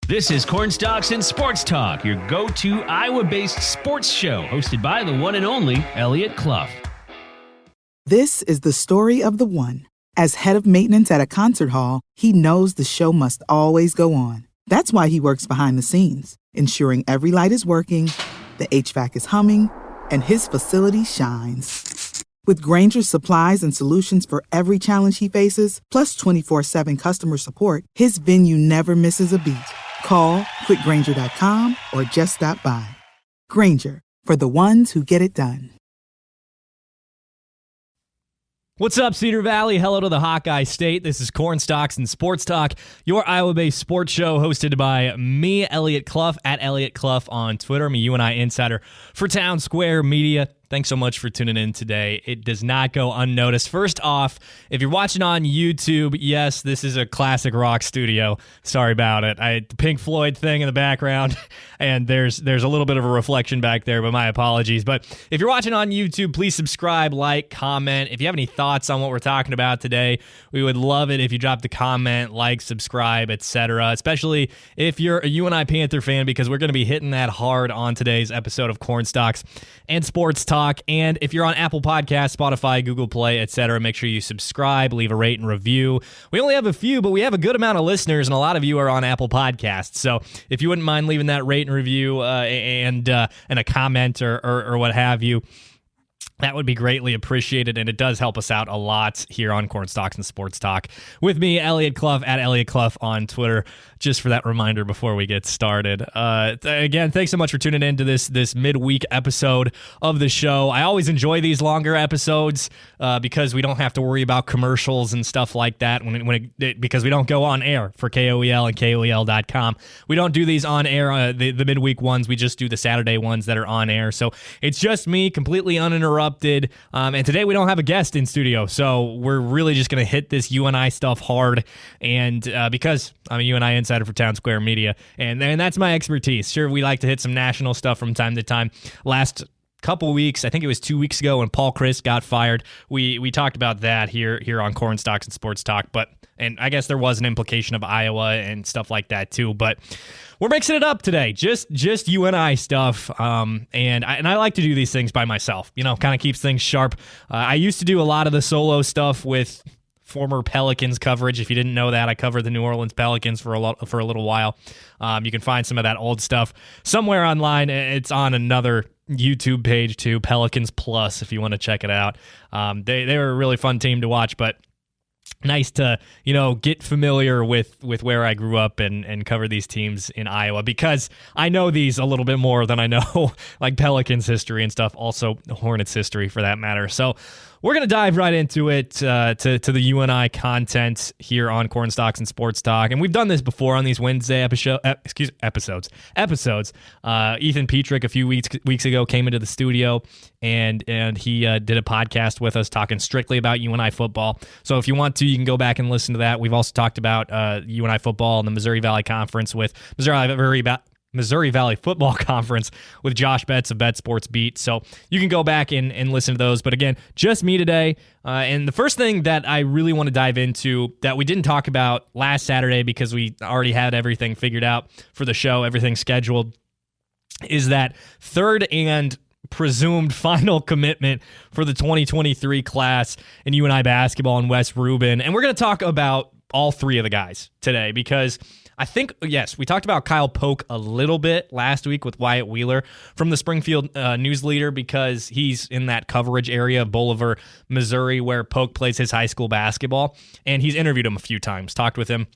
This is Cornstalks and Sports Talk, your go-to Iowa-based sports show, hosted by the one and only Eliot Clough. This is the story of the one. As head of maintenance at a concert hall, he knows the show must always go on. That's why he works behind the scenes, ensuring every light is working, the HVAC is humming, and his facility shines. With Grainger's supplies and solutions for every challenge he faces, plus 24/7 customer support, his venue never misses a beat. Call quickgrainger.com or just stop by. Grainger, for the ones who get it done. What's up, Cedar Valley? Hello to the Hawkeye State. This is Cornstalks and Sports Talk, your Iowa-based sports show hosted by me, Eliot Clough, at Eliot Clough on Twitter. I'm a UNI insider for Town Square Media. Thanks so much for tuning in today. It does not go unnoticed. First off, if you're watching on YouTube, yes, this is a classic rock studio. Sorry about it. The Pink Floyd thing in the background, and there's a little bit of a reflection back there, but my apologies. But if you're watching on YouTube, please subscribe, like, comment. If you have any thoughts on what we're talking about today, we would love it if you dropped a comment, like, subscribe, etc., especially if you're a UNI Panther fan, because we're going to be hitting that hard on today's episode of Cornstalks and Sports Talk. And if you're on Apple Podcasts, Spotify, Google Play, etc., make sure you subscribe, leave a rate and review. We only have a few, but we have a good amount of listeners, and a lot of you are on Apple Podcasts. So if you wouldn't mind leaving that rate and review and a comment or what have you, that would be greatly appreciated, and it does help us out a lot here on Cornstalks and Sports Talk. With me, Eliot Clough, at Eliot Clough on Twitter, just for that reminder before we get started. Again, thanks so much for tuning in to this midweek episode of the show. I always enjoy these longer episodes because we don't have to worry about commercials and stuff like that because we don't go on air for KOEL and KOEL.com. We don't do these on air, the midweek ones. We just do the Saturday ones that are on air. So it's just me, completely uninterrupted. And today we don't have a guest in studio, so we're really just going to hit this UNI stuff hard, and because I'm a UNI insider for Town Square Media, and that's my expertise. Sure, we like to hit some national stuff from time to time. Last couple weeks, I think it was 2 weeks ago when Paul Chryst got fired, we talked about that here on Cornstalks and Sports Talk, and I guess there was an implication of Iowa and stuff like that too, but we're mixing it up today, just UNI stuff, and I like to do these things by myself, kind of keeps things sharp. I used to do a lot of the solo stuff with former Pelicans coverage. If you didn't know that, I covered the New Orleans Pelicans for a little while. You can find some of that old stuff somewhere online. It's on another YouTube page too, Pelicans Plus, if you want to check it out. They were a really fun team to watch, but nice to, get familiar with where I grew up and cover these teams in Iowa, because I know these a little bit more than I know like Pelicans history and stuff, also Hornets history for that matter. So we're going to dive right into it, to the UNI content here on Cornstalks and Sports Talk. And we've done this before on these Wednesday episodes. Ethan Petrick a few weeks ago came into the studio and he did a podcast with us talking strictly about UNI football. So if you want to, you can go back and listen to that. We've also talked about UNI football and the Missouri Valley Conference with Missouri Valley Football Conference with Josh Betts of Bet Sports Beat. So you can go back and listen to those. But again, just me today. And the first thing that I really want to dive into that we didn't talk about last Saturday because we already had everything figured out for the show, everything scheduled, is that third and presumed final commitment for the 2023 class in UNI basketball and Wes Rubin. And we're going to talk about all three of the guys today because I think, yes, we talked about Kyle Pock a little bit last week with Wyatt Wheeler from the Springfield News Leader because he's in that coverage area of Bolivar, Missouri, where Pock plays his high school basketball. And he's interviewed him a few times, talked with him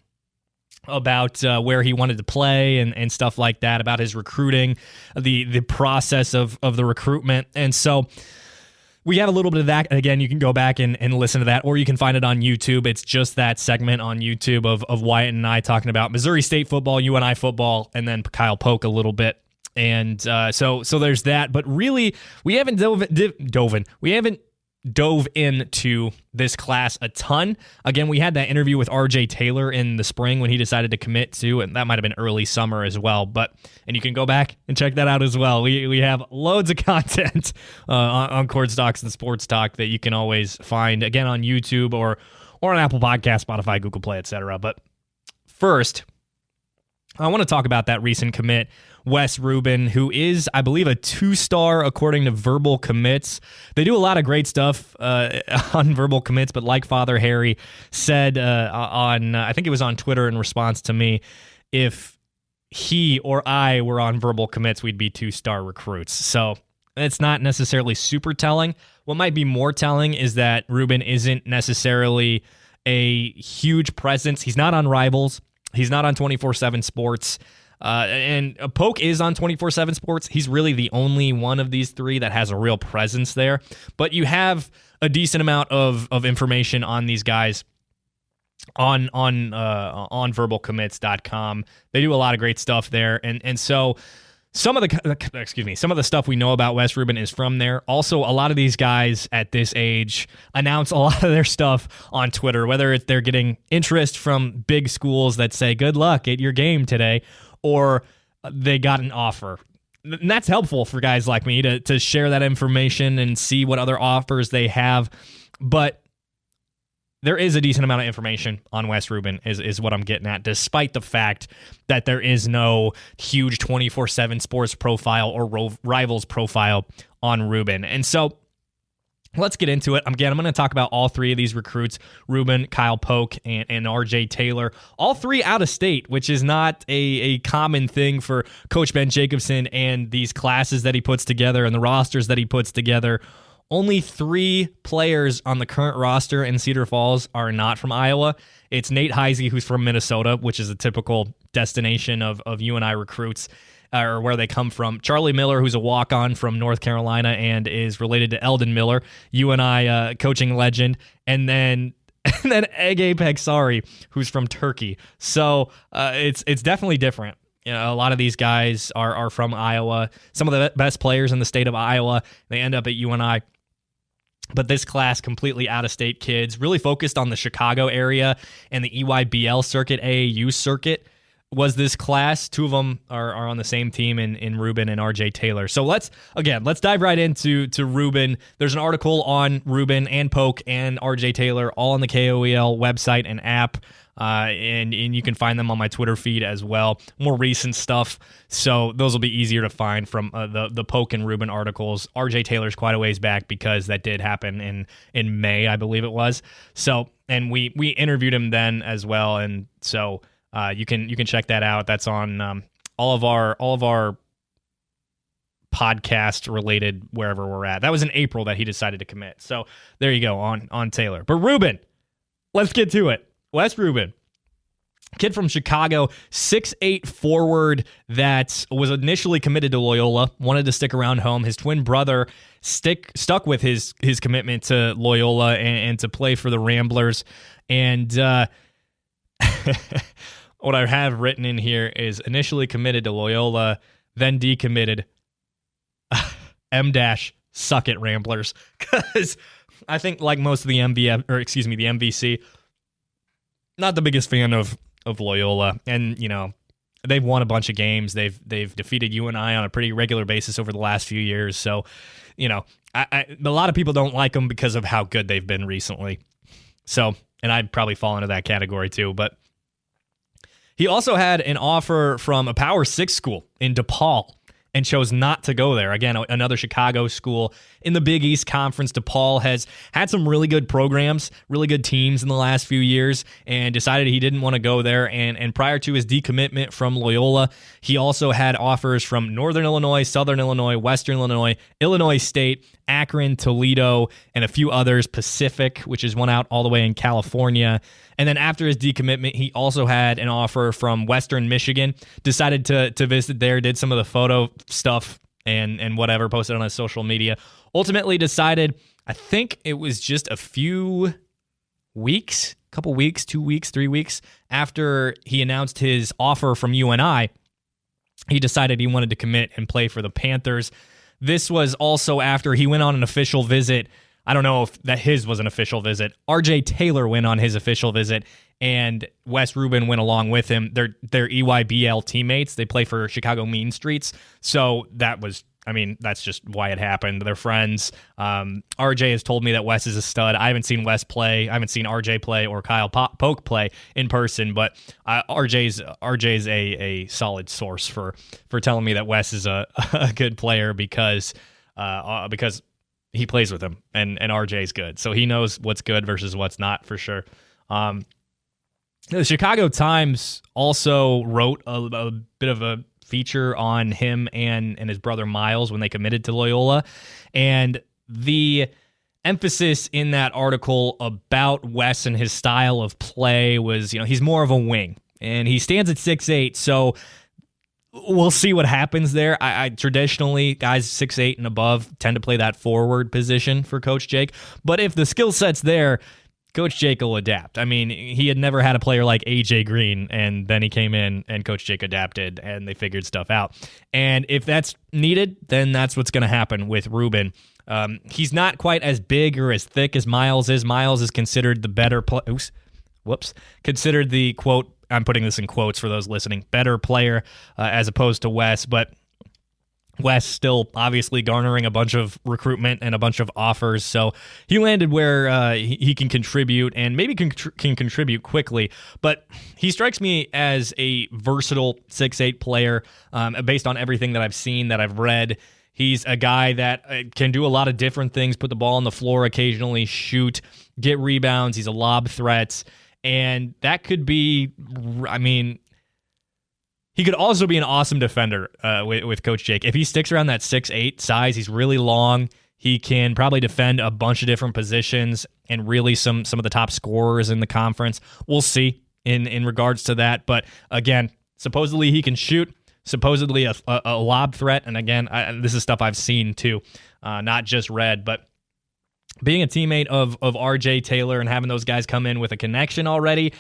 about where he wanted to play and stuff like that, about his recruiting, the process of the recruitment. And so we have a little bit of that. Again, you can go back and listen to that, or you can find it on YouTube. It's just that segment on YouTube of Wyatt and I talking about Missouri State football, UNI football, and then Kyle Pock a little bit. And so there's that. But really, we haven't dove into this class a ton. Again, we had that interview with RJ Taylor in the spring when he decided to commit to, and that might have been early summer as well. And you can go back and check that out as well. We have loads of content on Cornstalks and Sports Talk that you can always find, again, on YouTube or on Apple Podcasts, Spotify, Google Play, etc. But first, I want to talk about that recent commit, Wes Rubin, who is, I believe, a 2-star according to Verbal Commits. They do a lot of great stuff on Verbal Commits, but like Father Harry said I think it was on Twitter in response to me, if he or I were on Verbal Commits, we'd be 2-star recruits. So it's not necessarily super telling. What might be more telling is that Rubin isn't necessarily a huge presence. He's not on Rivals. He's not on 24/7 Sports. And Pock is on 24/7 Sports. He's really the only one of these three that has a real presence there. But you have a decent amount of information on these guys on verbalcommits.com. They do a lot of great stuff there. And so some of the stuff we know about Wes Rubin is from there. Also, a lot of these guys at this age announce a lot of their stuff on Twitter, whether they're getting interest from big schools that say, good luck at your game today, or they got an offer. And that's helpful for guys like me to share that information and see what other offers they have. But there is a decent amount of information on Wes Rubin is what I'm getting at, despite the fact that there is no huge 24/7 Sports profile or Rivals profile on Rubin. And so let's get into it. Again, I'm going to talk about all three of these recruits, Rubin, Kyle Pock, and RJ Taylor, all three out of state, which is not a common thing for Coach Ben Jacobson and these classes that he puts together and the rosters that he puts together. Only 3 players on the current roster in Cedar Falls are not from Iowa. It's Nate Heisey, who's from Minnesota, which is a typical destination of UNI recruits, or where they come from. Charlie Miller, who's a walk-on from North Carolina and is related to Eldon Miller, UNI coaching legend. And then Ege Pegsari, who's from Turkey. So it's definitely different. You know, a lot of these guys are from Iowa. Some of the best players in the state of Iowa, they end up at UNI. But this class, completely out-of-state kids, really focused on the Chicago area and the EYBL circuit, AAU circuit, was this class. 2 of them are on the same team in Rubin and RJ Taylor. So let's dive right into Rubin. There's an article on Rubin and Pock and RJ Taylor all on the KOEL website and app. And you can find them on my Twitter feed as well. More recent stuff, so those will be easier to find from the Pock and Rubin articles. RJ Taylor's quite a ways back because that did happen in May, I believe it was. So, and we interviewed him then as well, and so you can check that out. That's on all of our podcast related wherever we're at. That was in April that he decided to commit. So there you go on Taylor. But Rubin, let's get to it. Wes Rubin, kid from Chicago, 6'8" forward that was initially committed to Loyola, wanted to stick around home. His twin brother stuck with his commitment to Loyola and to play for the Ramblers. And what I have written in here is initially committed to Loyola, then decommitted. Suck it, Ramblers. Because I think like most of the the MVC, not the biggest fan of Loyola, and you know they've won a bunch of games. They've defeated UNI on a pretty regular basis over the last few years. So, you know, a lot of people don't like them because of how good they've been recently. So, and I'd probably fall into that category too. But he also had an offer from a Power 6 school in DePaul and chose not to go there. Again, another Chicago school in the Big East Conference. DePaul has had some really good programs, really good teams in the last few years, and decided he didn't want to go there. And prior to his decommitment from Loyola, he also had offers from Northern Illinois, Southern Illinois, Western Illinois, Illinois State, Akron, Toledo, and a few others, Pacific, which is one out all the way in California. And then after his decommitment, he also had an offer from Western Michigan, decided to visit there, did some of the photo stuff and whatever, posted on his social media. Ultimately decided, I think it was just a few weeks, 2 weeks, 3 weeks after he announced his offer from UNI, he decided he wanted to commit and play for the Panthers. This was also after he went on an official visit. I don't know if that his was an official visit. RJ Taylor went on his official visit, and Wes Rubin went along with him. They're EYBL teammates. They play for Chicago Mean Streets, so that was I mean, that's just why it happened. They're friends. RJ has told me that Wes is a stud. I haven't seen Wes play. I haven't seen RJ play or Kyle Pock play in person, but RJ's a solid source for telling me that Wes is a good player because he plays with him, and RJ's good. So he knows what's good versus what's not for sure. The Chicago Times also wrote a bit of a feature on him and his brother Miles when they committed to Loyola. And the emphasis in that article about Wes and his style of play was, he's more of a wing. And he stands at 6'8", so we'll see what happens there. I traditionally, guys 6'8" and above tend to play that forward position for Coach Jake. But if the skill set's there, Coach Jake will adapt. I mean, he had never had a player like AJ Green, and then he came in and Coach Jake adapted and they figured stuff out. And if that's needed, then that's what's going to happen with Rubin. He's not quite as big or as thick as Miles is. Miles is considered the better considered the, quote, I'm putting this in quotes for those listening, better player as opposed to Wes, but Wes still obviously garnering a bunch of recruitment and a bunch of offers, so he landed where he can contribute and maybe can contribute quickly, but he strikes me as a versatile 6'8" player based on everything that I've seen, that I've read. He's a guy that can do a lot of different things, put the ball on the floor occasionally, shoot, get rebounds. He's a lob threat, and that could be, he could also be an awesome defender with Coach Jake. If he sticks around that 6'8" size, he's really long. He can probably defend a bunch of different positions and really some of the top scorers in the conference. We'll see in regards to that. But again, supposedly he can shoot, supposedly a lob threat. And again, this is stuff I've seen too, not just read. But being a teammate of RJ Taylor and having those guys come in with a connection already,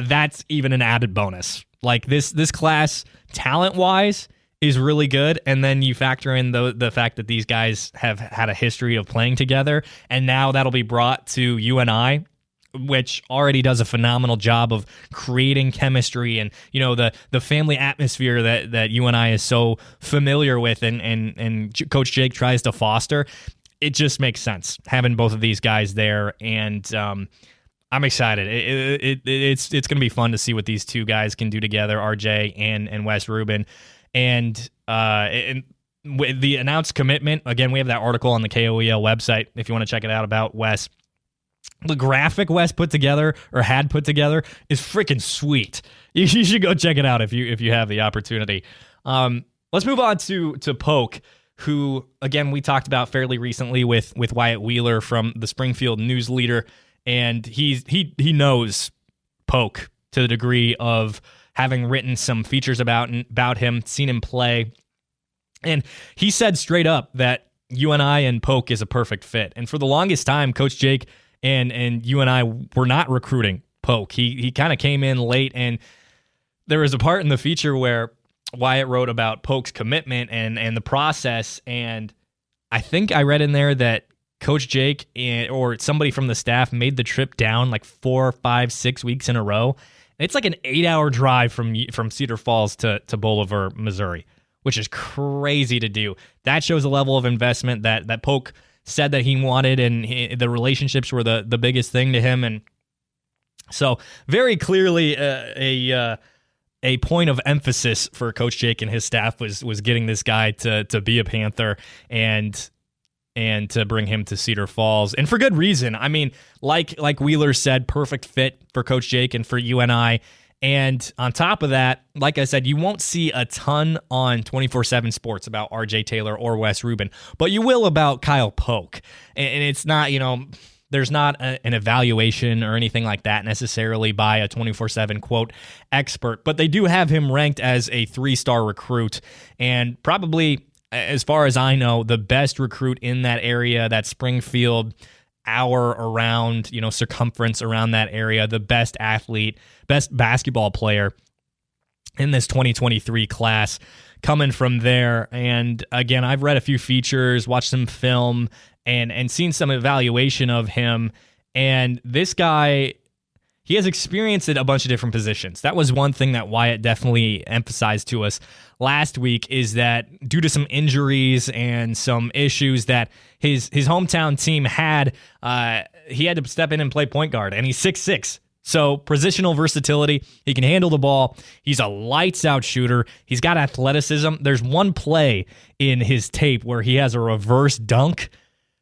that's even an added bonus. Like this class, talent-wise, is really good, and then you factor in the fact that these guys have had a history of playing together, and now that'll be brought to UNI, which already does a phenomenal job of creating chemistry and the family atmosphere that UNI is so familiar with, and Coach Jake tries to foster. It just makes sense having both of these guys there, and I'm excited. It's going to be fun to see what these two guys can do together, RJ and Wes Rubin. And with the announced commitment, again, we have that article on the KOEL website if you want to check it out about Wes. The graphic Wes put together or had put together is freaking sweet. You should go check it out if you have the opportunity. Let's move on to Pock, who, again, we talked about fairly recently with Wyatt Wheeler from the Springfield News Leader. And he knows Pock to the degree of having written some features about him, seen him play. And he said straight up that UNI and Pock is a perfect fit. And for the longest time, Coach Jake and UNI were not recruiting Pock. He kind of came in late, and there was a part in the feature where Wyatt wrote about Pock's commitment and the process. And I think I read in there that Coach Jake or somebody from the staff made the trip down like 4, 5, 6 weeks in a row. It's like an 8-hour drive from Cedar Falls to Bolivar, Missouri, which is crazy to do. That shows a level of investment that Pock said that he wanted, and the relationships were the biggest thing to him. And so very clearly a point of emphasis for Coach Jake and his staff was getting this guy to be a Panther and to bring him to Cedar Falls, and for good reason. I mean, like Wheeler said, perfect fit for Coach Jake and for UNI. And on top of that, like I said, you won't see a ton on 24/7 Sports about RJ Taylor or Wes Rubin, but you will about Kyle Pock. And it's not, there's not an evaluation or anything like that necessarily by a 24/7 quote expert, but they do have him ranked as a 3-star recruit, and probably, as far as I know, the best recruit in that area, that Springfield hour around, circumference around that area, the best athlete, best basketball player in this 2023 class coming from there. And again, I've read a few features, watched some film, and seen some evaluation of him. And this guy, he has experience at a bunch of different positions. That was one thing that Wyatt definitely emphasized to us last week, is that due to some injuries and some issues that his hometown team had, he had to step in and play point guard, and he's 6'6". So positional versatility, he can handle the ball. He's a lights-out shooter. He's got athleticism. There's one play in his tape where he has a reverse dunk,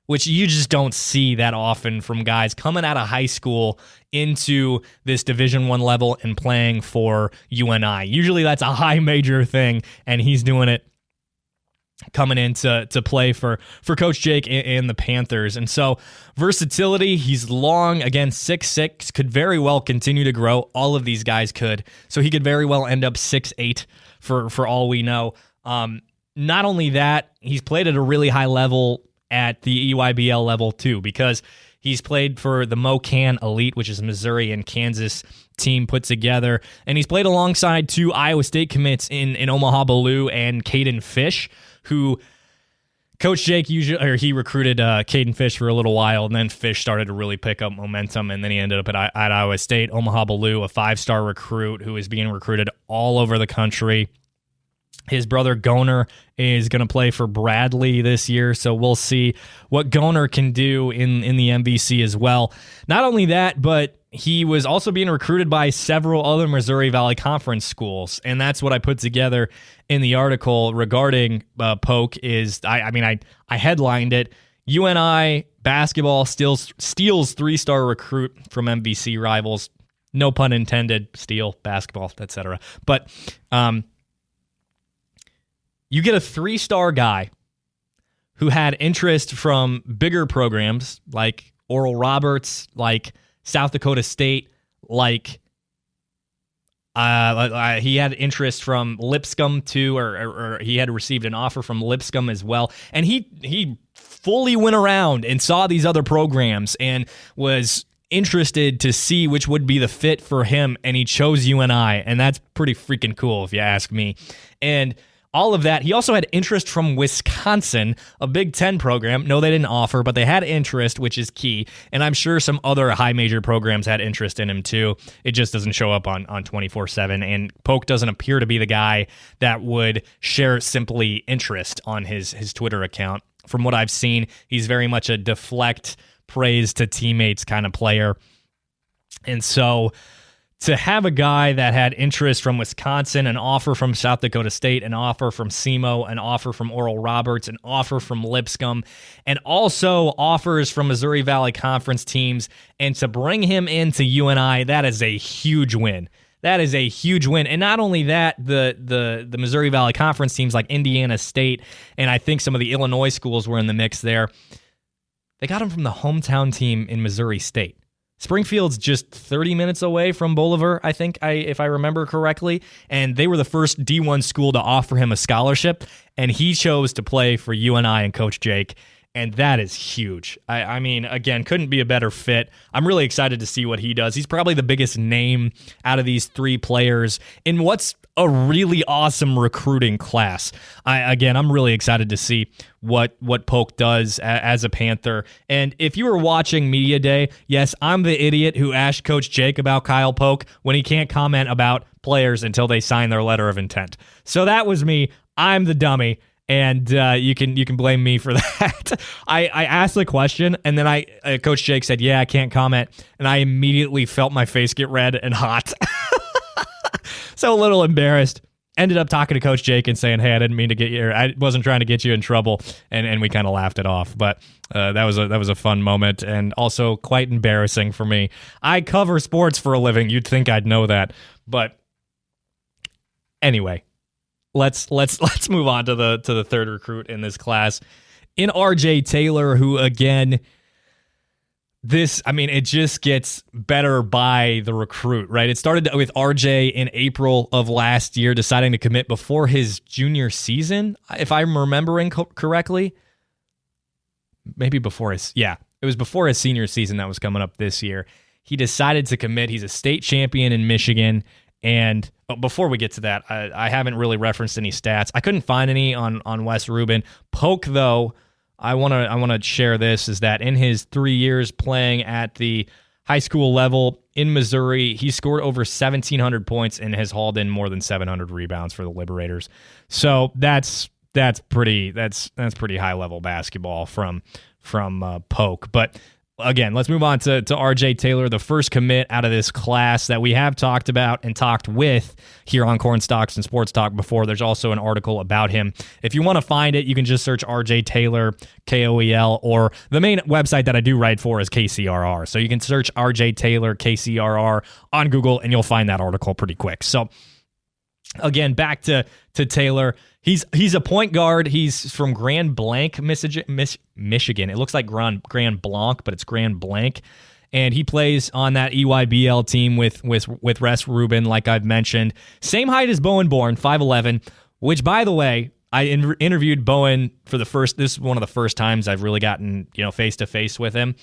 which you just don't see that often from guys coming out of high school into this Division I level and playing for UNI. Usually that's a high major thing, and he's doing it coming in to play for Coach Jake and the Panthers. And so versatility, he's long, again, 6'6", could very well continue to grow. All of these guys could. So he could very well end up 6'8", for all we know. Not only that, he's played at a really high level at the EYBL level too, because he's played for the MoCan Elite, which is a Missouri and Kansas team put together, and he's played alongside two Iowa State commits in Omaha Ballou and Caden Fish, who Coach Jake he recruited Caden Fish for a little while, and then Fish started to really pick up momentum, and then he ended up at Iowa State. Omaha Ballou, a 5-star recruit who is being recruited all over the country. His brother Goner is going to play for Bradley this year, so we'll see what Goner can do in the MVC as well. Not only that, but he was also being recruited by several other Missouri Valley Conference schools, and that's what I put together in the article regarding Pock. I headlined it: UNI basketball steals 3-star recruit from MVC rivals. No pun intended. Steal basketball, etc. But you get a 3-star guy who had interest from bigger programs like Oral Roberts, like South Dakota State, like he had interest from Lipscomb too, or he had received an offer from Lipscomb as well. And he fully went around and saw these other programs and was interested to see which would be the fit for him, and he chose UNI, and that's pretty freaking cool if you ask me. And all of that. He also had interest from Wisconsin, a Big Ten program. No, they didn't offer, but they had interest, which is key. And I'm sure some other high major programs had interest in him too. It just doesn't show up on 24/7. And Pock doesn't appear to be the guy that would share simply interest on his Twitter account. From what I've seen, he's very much a deflect praise to teammates kind of player. And so to have a guy that had interest from Wisconsin, an offer from South Dakota State, an offer from SEMO, an offer from Oral Roberts, an offer from Lipscomb, and also offers from Missouri Valley Conference teams, and to bring him into UNI, that is a huge win. That is a huge win. And not only that, the Missouri Valley Conference teams like Indiana State, and I think some of the Illinois schools were in the mix there, they got him from the hometown team in Missouri State. Springfield's just 30 minutes away from Bolivar, I think, if I remember correctly, and they were the first D1 school to offer him a scholarship, and he chose to play for UNI and Coach Jake, and that is huge. I mean, again, couldn't be a better fit. I'm really excited to see what he does. He's probably the biggest name out of these three players in what's a really awesome recruiting class. I'm really excited to see what Pock does as a Panther. And if you were watching Media Day, yes, I'm the idiot who asked Coach Jake about Kyle Pock when he can't comment about players until they sign their letter of intent. So that was me. I'm the dummy. And you can blame me for that. I asked the question, and then Coach Jake said, "Yeah, I can't comment," and I immediately felt my face get red and hot. So a little embarrassed. Ended up talking to Coach Jake and saying, "Hey, I didn't mean to get you. I wasn't trying to get you in trouble," and we kind of laughed it off. But that was a fun moment, and also quite embarrassing for me. I cover sports for a living. You'd think I'd know that, but anyway. Let's move on to the third recruit in this class, in RJ Taylor, who again, it just gets better by the recruit, right? It started with RJ in April of last year, deciding to commit before his junior season, if I'm remembering correctly. Maybe before it was before his senior season that was coming up this year. He decided to commit. He's a state champion in Michigan. And before we get to that, I haven't really referenced any stats. I couldn't find any on Wes Rubin. Pock, though, I want to share this, is that in his 3 years playing at the high school level in Missouri. He scored over 1,700 points and has hauled in more than 700 rebounds for the Liberators. So that's pretty high level basketball from Pock. But again, let's move on to RJ Taylor, the first commit out of this class that we have talked about and talked with here on Cornstalks and Sports Talk before. There's also an article about him. If you want to find it, you can just search RJ Taylor, KOEL, or the main website that I do write for is KCRR. So you can search RJ Taylor, KCRR on Google, and you'll find that article pretty quick. So again, back to Taylor. He's a point guard. He's from Grand Blanc, Michigan. It looks like Grand Blanc, but it's Grand Blanc. And he plays on that EYBL team with Wes Rubin, like I've mentioned. Same height as Bowen Bourne, 5'11", which, by the way, I interviewed Bowen for this is one of the first times I've really gotten, face-to-face with him.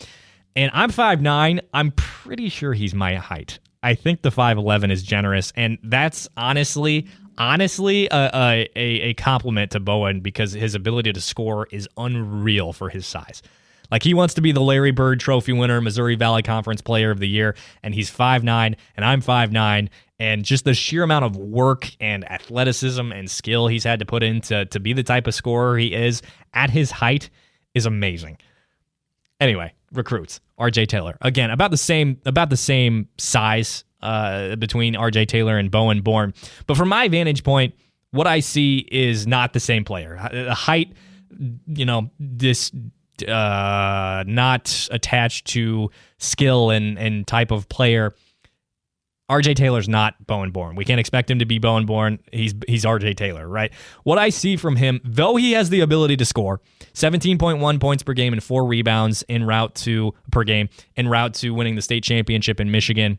And I'm 5'9". I'm pretty sure he's my height. I think the 5'11" is generous, and that's honestly a compliment to Bowen because his ability to score is unreal for his size. Like, he wants to be the Larry Bird Trophy winner, Missouri Valley Conference Player of the Year, and he's 5'9", and I'm 5'9", and just the sheer amount of work and athleticism and skill he's had to put in to be the type of scorer he is at his height is amazing. Anyway, recruits. RJ Taylor. Again, about the same size between RJ Taylor and Bowen Bourne. But from my vantage point, what I see is not the same player. Height, not attached to skill and type of player. RJ Taylor's not Bowen Bourne. We can't expect him to be Bowen Bourne. He's RJ Taylor, right? What I see from him, though he has the ability to score, 17.1 points per game and 4 rebounds per game en route to winning the state championship in Michigan.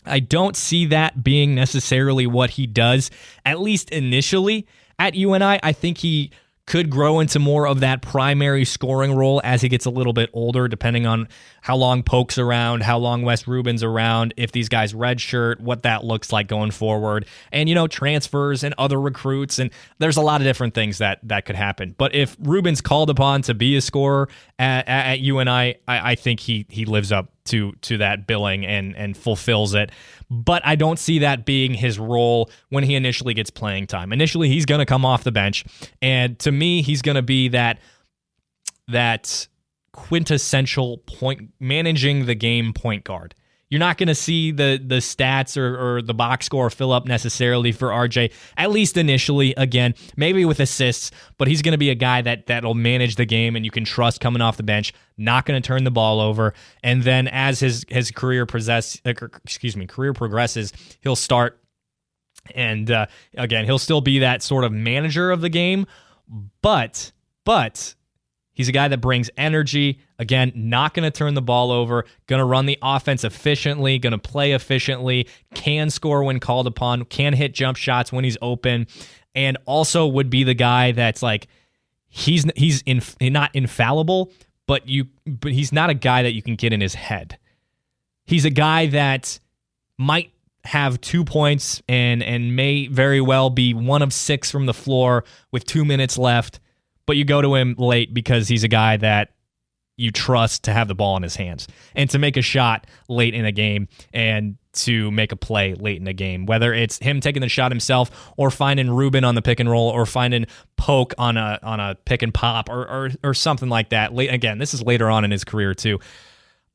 I don't see that being necessarily what he does, at least initially at UNI. I think he could grow into more of that primary scoring role as he gets a little bit older, depending on how long Pock's around, how long Wes Rubin's around, if these guys redshirt, what that looks like going forward, and, transfers and other recruits, and there's a lot of different things that could happen. But if Rubin's called upon to be a scorer at UNI, I think he lives up to that billing and fulfills it. But I don't see that being his role when he initially gets playing time. Initially, he's going to come off the bench, and to me, he's going to be that quintessential managing the game point guard. You're not going to see the stats or the box score fill up necessarily for RJ, at least initially. Again, maybe with assists, but he's going to be a guy that'll manage the game and you can trust coming off the bench, not going to turn the ball over. And then as his career progresses, he'll start. And again, he'll still be that sort of manager of the game, but he's a guy that brings energy. Again, not going to turn the ball over, going to run the offense efficiently, going to play efficiently, can score when called upon, can hit jump shots when he's open, and also would be the guy that's like, he's not infallible, but he's not a guy that you can get in his head. He's a guy that might have 2 points and may very well be 1 of 6 from the floor with 2 minutes left, but you go to him late because he's a guy that you trust to have the ball in his hands and to make a shot late in a game and to make a play late in a game, whether it's him taking the shot himself or finding Rubin on the pick and roll or finding Pock on a pick and pop or something like that. Again, this is later on in his career too.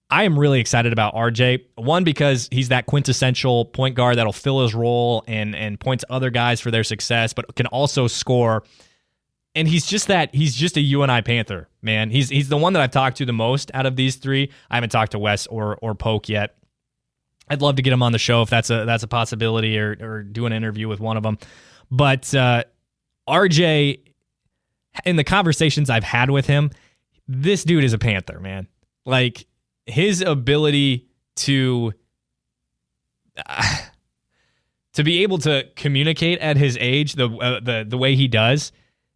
I am really excited about RJ. One, because he's that quintessential point guard that'll fill his role and point to other guys for their success, but can also score. And he's just a UNI Panther, man. He's the one that I've talked to the most out of these three. I haven't talked to Wes or Pock yet. I'd love to get him on the show if that's a possibility or do an interview with one of them. But RJ, in the conversations I've had with him, this dude is a Panther, man. Like, his ability to be able to communicate at his age the way he does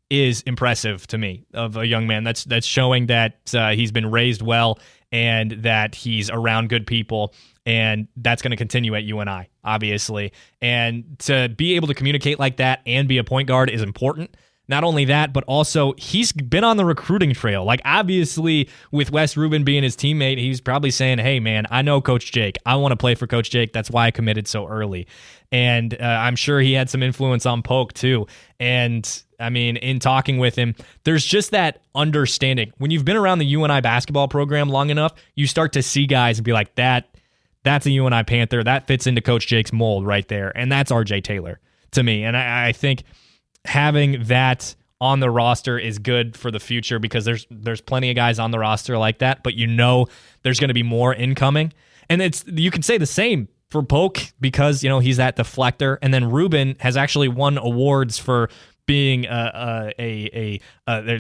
is impressive to me, of a young man that's showing that he's been raised well and that he's around good people, and that's going to continue at UNI, obviously. And to be able to communicate like that and be a point guard is important. Not only that, but also he's been on the recruiting trail. Like, obviously, with Wes Rubin being his teammate, he's probably saying, hey, man, I know Coach Jake. I want to play for Coach Jake. That's why I committed so early. And I'm sure he had some influence on Pock, too. And, I mean, in talking with him, there's just that understanding. When you've been around the UNI basketball program long enough, you start to see guys and be like, that's a UNI Panther. That fits into Coach Jake's mold right there. And that's RJ Taylor to me. And I think having that on the roster is good for the future because there's plenty of guys on the roster like that, but there's going to be more incoming. And you can say the same for Pock because, he's that deflector. And then Rubin has actually won awards for being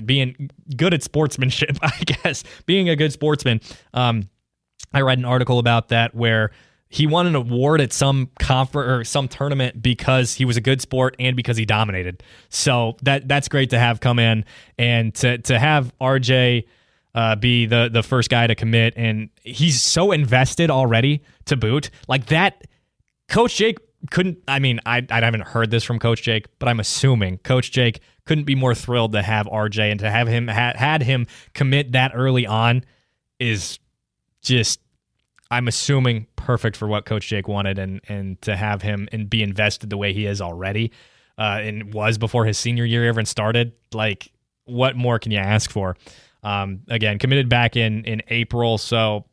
being good at sportsmanship, I guess, being a good sportsman. I read an article about that where he won an award at some conference or some tournament because he was a good sport and because he dominated. So that's great to have come in and to have RJ be the first guy to commit, and he's so invested already to boot. Like that, Coach Jake couldn't. I mean, I haven't heard this from Coach Jake, but I'm assuming Coach Jake couldn't be more thrilled to have RJ and to have him had him commit that early on is just, I'm assuming, perfect for what Coach Jake wanted, and to have him and be invested the way he is already, and was before his senior year even started. Like, what more can you ask for? Again, committed back in April, so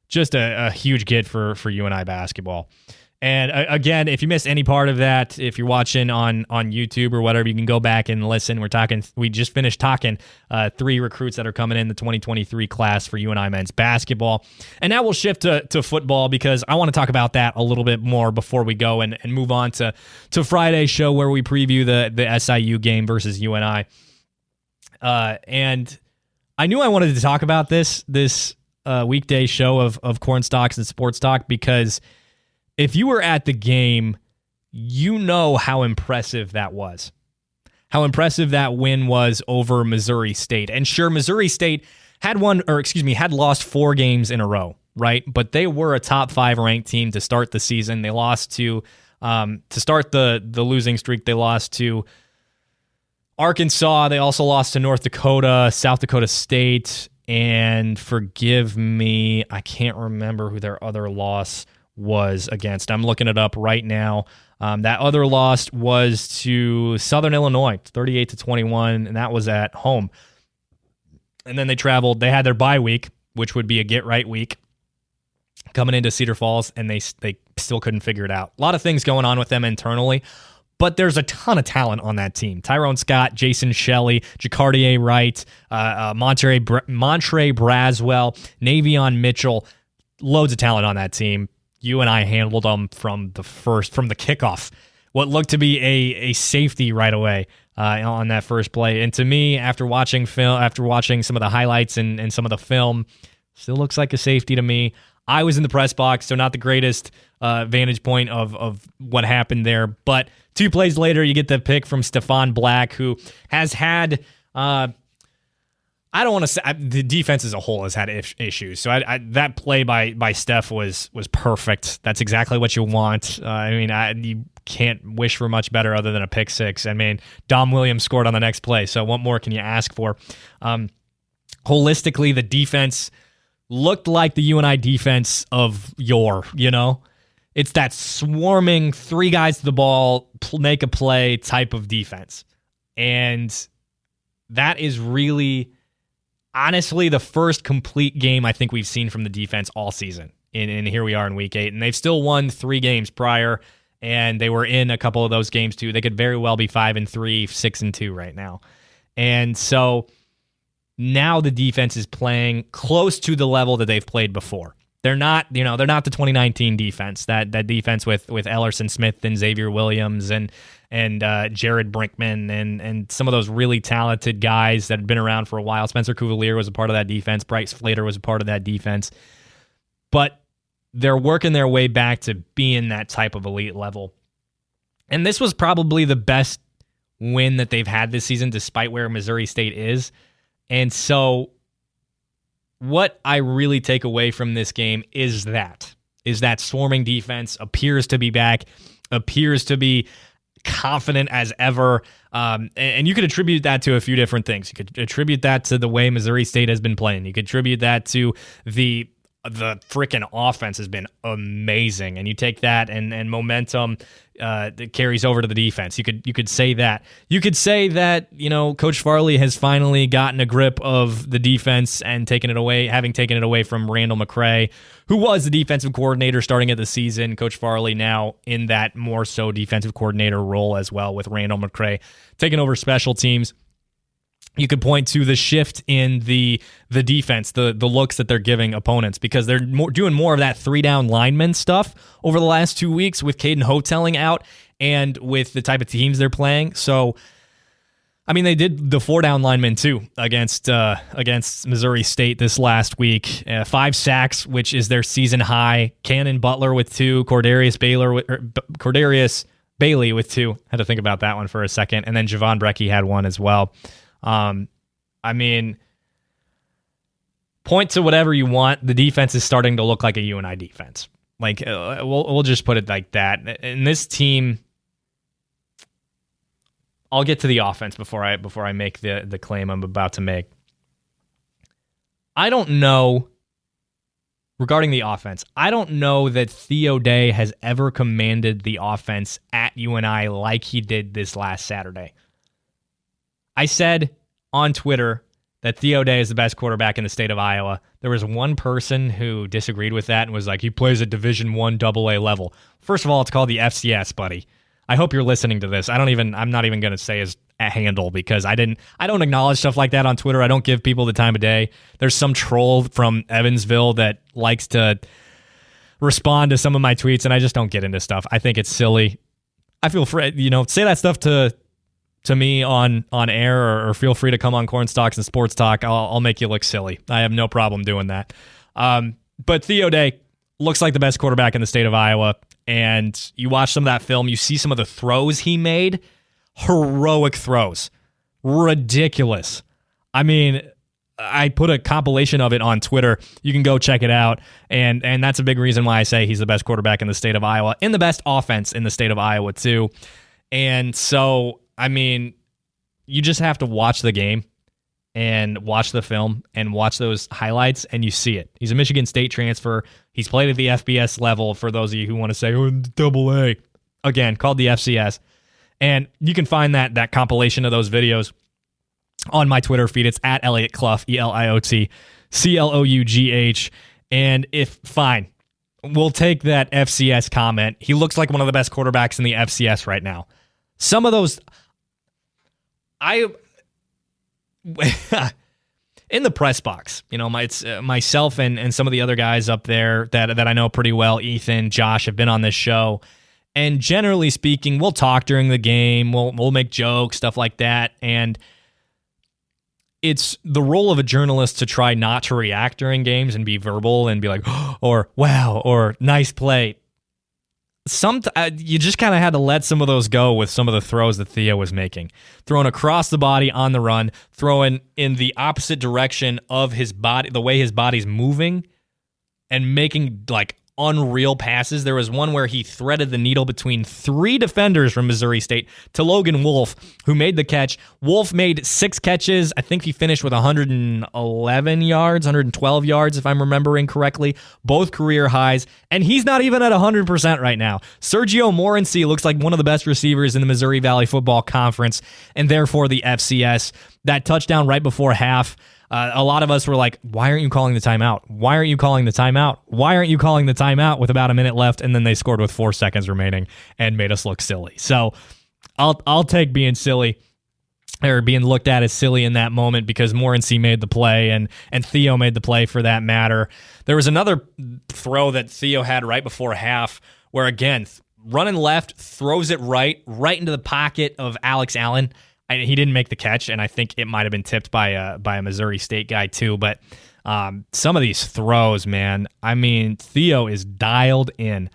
just a huge get for UNI basketball. And again, if you missed any part of that, if you're watching on YouTube or whatever, you can go back and listen. We just finished talking 3 recruits that are coming in the 2023 class for UNI men's basketball. And now we'll shift to football because I want to talk about that a little bit more before we go and move on to Friday's show where we preview the SIU game versus UNI. And I knew I wanted to talk about this weekday show of Cornstalks and Sports Talk because if you were at the game, you know how impressive that was. How impressive that win was over Missouri State. And sure, Missouri State had lost 4 games in a row, right? But they were a top 5 ranked team to start the season. They lost to start the losing streak. They lost to Arkansas. They also lost to North Dakota, South Dakota State, and forgive me, I can't remember who their other loss was against. I'm looking it up right now. That other loss was to Southern Illinois, 38-21, and that was at home. And then they traveled. They had their bye week, which would be a get-right week, coming into Cedar Falls, and they still couldn't figure it out. A lot of things going on with them internally, but there's a ton of talent on that team. Tyrone Scott, Jason Shelley, Jacardier Wright, Montre Braswell, Navion Mitchell, loads of talent on that team. UNI handled them from the kickoff. What looked to be a safety right away on that first play. And to me, after watching some of the highlights and some of the film, still looks like a safety to me. I was in the press box, so not the greatest vantage point of what happened there. But 2 plays later, you get the pick from Stephon Black, who has had I don't want to say the defense as a whole has had issues. So that play by Steph was perfect. That's exactly what you want. You can't wish for much better other than a pick 6. I mean, Dom Williams scored on the next play. So what more can you ask for? Holistically, the defense looked like the UNI defense of yore, It's that swarming 3 guys to the ball, make a play type of defense. And that is really, honestly, the first complete game I think we've seen from the defense all season. And here we are in week 8. And they've still won 3 games prior, and they were in a couple of those games too. They could very well be 5-3, 6-2 right now. And so now the defense is playing close to the level that they've played before. They're not the 2019 defense, that defense with Ellerson Smith and Xavier Williams and Jared Brinkman and some of those really talented guys that had been around for a while. Spencer Cuvalier was a part of that defense. Bryce Flater was a part of that defense. But they're working their way back to being that type of elite level. And this was probably the best win that they've had this season, despite where Missouri State is. And so what I really take away from this game is that swarming defense appears to be back, appears to be confident as ever. And you could attribute that to a few different things. You could attribute that to the way Missouri State has been playing. You could attribute that to the freaking offense has been amazing. And you take that and momentum that carries over to the defense. You could say that. You could say that, Coach Farley has finally gotten a grip of the defense and having taken it away from Randall McCray, who was the defensive coordinator starting at the season. Coach Farley now in that more so defensive coordinator role as well, with Randall McCray taking over special teams. You could point to the shift in the defense, the looks that they're giving opponents, because they're doing more of that 3-down lineman stuff over the last 2 weeks with Caden Hoteling out and with the type of teams they're playing. So, I mean, they did the 4-down lineman too against Missouri State this last week. 5 sacks, which is their season high. Cannon Butler with 2, Cordarius Bailey with 2. Had to think about that one for a second, and then Javon Brecky had 1 as well. I mean, point to whatever you want. The defense is starting to look like a UNI defense. Like, we'll just put it like that. And this team, I'll get to the offense before I make the claim I'm about to make. I don't know, regarding the offense, I don't know that Theo Day has ever commanded the offense at UNI like he did this last Saturday. I said on Twitter that Theo Day is the best quarterback in the state of Iowa. There was one person who disagreed with that and was like, he plays at Division I AA level. First of all, it's called the FCS, buddy. I hope you're listening to this. I'm not even going to say his handle, because I don't acknowledge stuff like that on Twitter. I don't give people the time of day. There's some troll from Evansville that likes to respond to some of my tweets, and I just don't get into stuff. I think it's silly. I feel free, say that stuff to me on air, or feel free to come on Cornstalks and Sports Talk. I'll make you look silly. I have no problem doing that. But Theo Day looks like the best quarterback in the state of Iowa. And you watch some of that film, you see some of the throws he made. Heroic throws. Ridiculous. I mean, I put a compilation of it on Twitter. You can go check it out. And that's a big reason why I say he's the best quarterback in the state of Iowa, and the best offense in the state of Iowa too. And so, I mean, you just have to watch the game and watch the film and watch those highlights, and you see it. He's a Michigan State transfer. He's played at the FBS level, for those of you who want to say, double A. Again, called the FCS. And you can find that compilation of those videos on my Twitter feed. It's at Eliot Clough, ELIOT CLOUGH. And we'll take that FCS comment. He looks like one of the best quarterbacks in the FCS right now. Some of those, in the press box, it's myself and some of the other guys up there that I know pretty well, Ethan, Josh, have been on this show. And generally speaking, we'll talk during the game. We'll make jokes, stuff like that. And it's the role of a journalist to try not to react during games and be verbal and be like, oh, or wow, or nice play. You just kind of had to let some of those go with some of the throws that Theo was making. Throwing across the body on the run, throwing in the opposite direction of his body, the way his body's moving, and making like unreal passes. There was one where he threaded the needle between 3 defenders from Missouri State to Logan Wolf, who made the catch. Wolf made 6 catches. I think he finished with 111 yards, 112 yards, if I'm remembering correctly. Both career highs, and he's not even at 100% right now. Sergio Morency looks like one of the best receivers in the Missouri Valley Football Conference, and therefore the FCS. That touchdown right before half, a lot of us were like, why aren't you calling the timeout? Why aren't you calling the timeout? Why aren't you calling the timeout with about a minute left? And then they scored with 4 seconds remaining and made us look silly. So I'll take being silly, or being looked at as silly in that moment, because Morency made the play and Theo made the play for that matter. There was another throw that Theo had right before half where, again, running left, throws it right into the pocket of Alex Allen. He didn't make the catch, and I think it might have been tipped by a Missouri State guy too. But some of these throws, man, I mean, Theo is dialed in,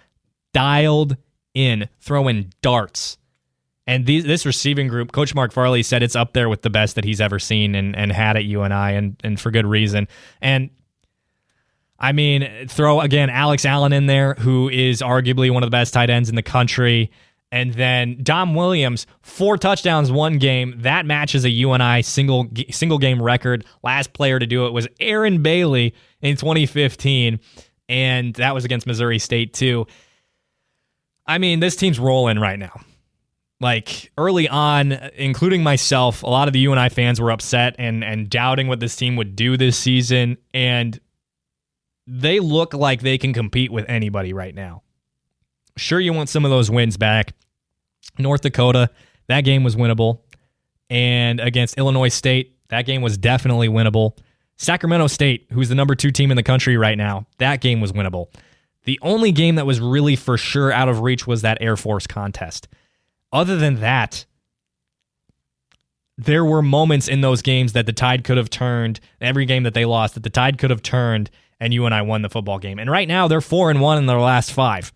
throwing darts. And this receiving group, Coach Mark Farley said it's up there with the best that he's ever seen and had at UNI, and for good reason. And I mean, throw again Alex Allen in there, who is arguably one of the best tight ends in the country. And then Dom Williams, 4 touchdowns, 1 game. That matches a UNI single game record. Last player to do it was Aaron Bailey in 2015, and that was against Missouri State too. I mean, this team's rolling right now. Like, early on, including myself, a lot of the UNI fans were upset and doubting what this team would do this season, and they look like they can compete with anybody right now. Sure, you want some of those wins back. North Dakota, that game was winnable. And against Illinois State, that game was definitely winnable. Sacramento State, who's the number 2 team in the country right now, that game was winnable. The only game that was really for sure out of reach was that Air Force contest. Other than that, there were moments in those games that the tide could have turned, every game that they lost, that the tide could have turned, and UNI won the football game. And right now, they're 4-1 in their last 5.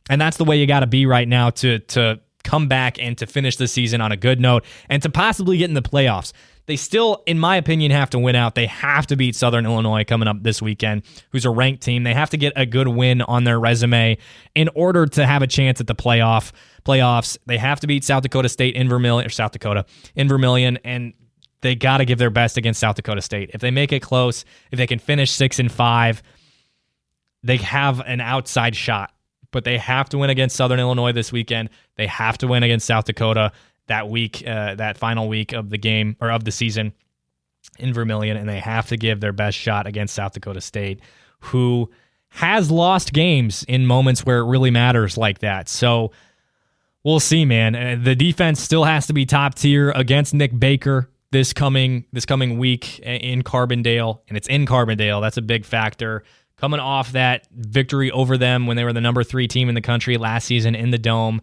And that's the way you got to be right now to come back and to finish the season on a good note and to possibly get in the playoffs. They still, in my opinion, have to win out. They have to beat Southern Illinois coming up this weekend, who's a ranked team. They have to get a good win on their resume in order to have a chance at the playoffs. They have to beat South Dakota State in Vermillion, and they got to give their best against South Dakota State. If they make it close, if they can finish 6-5, they have an outside shot. But they have to win against Southern Illinois this weekend. They have to win against South Dakota that week, that final week of the game or of the season in Vermillion, and they have to give their best shot against South Dakota State, who has lost games in moments where it really matters like that. So we'll see, man. The defense still has to be top tier against Nick Baker this coming week in Carbondale, and it's in Carbondale. That's a big factor. Coming off that victory over them when they were the number 3 team in the country last season in the Dome.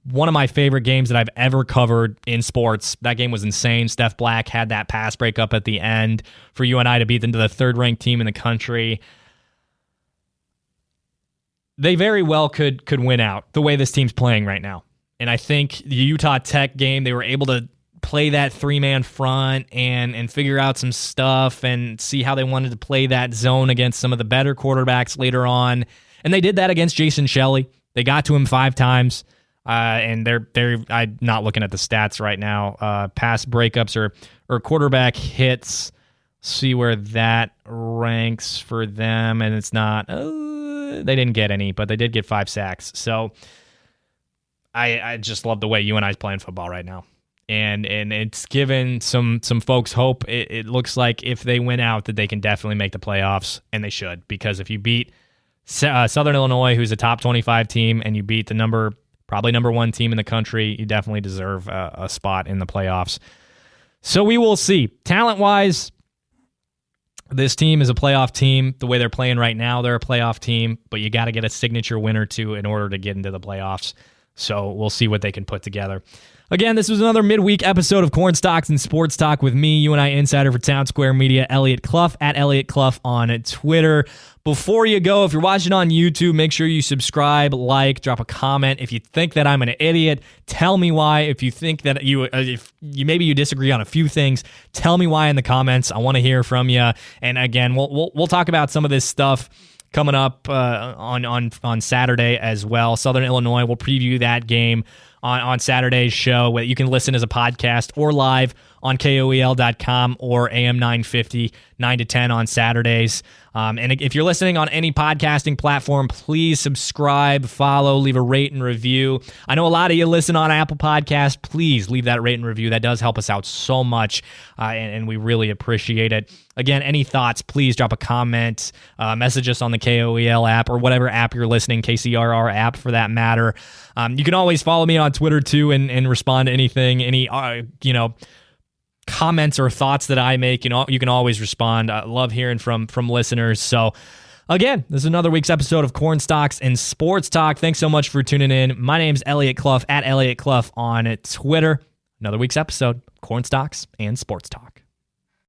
One of my favorite games that I've ever covered in sports. That game was insane. Steph Black had that pass breakup at the end for UNI to beat them to the 3rd-ranked team in the country. They very well could win out the way this team's playing right now. And I think the Utah Tech game, they were able to play that 3-man front and figure out some stuff and see how they wanted to play that zone against some of the better quarterbacks later on. And they did that against Jason Shelley. They got to him 5 times. And I'm not looking at the stats right now. Pass breakups or quarterback hits. See where that ranks for them. And it's not, they didn't get any, but they did get 5 sacks. So I just love the way UNI's playing football right now. And it's given some folks hope. It looks like if they win out that they can definitely make the playoffs, and they should, because if you beat Southern Illinois, who's a top 25 team, and you beat the probably number 1 team in the country, you definitely deserve a spot in the playoffs. So we will see. Talent-wise, this team is a playoff team. The way they're playing right now, they're a playoff team, but you got to get a signature win or 2 in order to get into the playoffs. So we'll see what they can put together. Again, this was another midweek episode of Cornstalks and Sports Talk with me, UNI insider for Town Square Media, Eliot Clough, at Eliot Clough on Twitter. Before you go, if you're watching on YouTube, make sure you subscribe, like, drop a comment. If you think that I'm an idiot, tell me why. If you think that maybe you disagree on a few things, tell me why in the comments. I want to hear from you. And again, we'll talk about some of this stuff coming up on Saturday as well. Southern Illinois, we'll preview that game on Saturday's show. You can listen as a podcast or live on KOEL.com or AM 950, 9 to 10 on Saturdays. And if you're listening on any podcasting platform, please subscribe, follow, leave a rate and review. I know a lot of you listen on Apple Podcasts. Please leave that rate and review. That does help us out so much, and we really appreciate it. Again, any thoughts, please drop a comment, message us on the KOEL app or whatever app you're listening, KCRR app for that matter. You can always follow me on Twitter too and respond to anything, any comments or thoughts that I make. You can always respond. I love hearing from listeners. So again, this is another week's episode of Cornstalks and Sports Talk. Thanks so much for tuning in. My name's Eliot Clough, at Eliot Clough on Twitter. Another week's episode, Cornstalks and Sports Talk.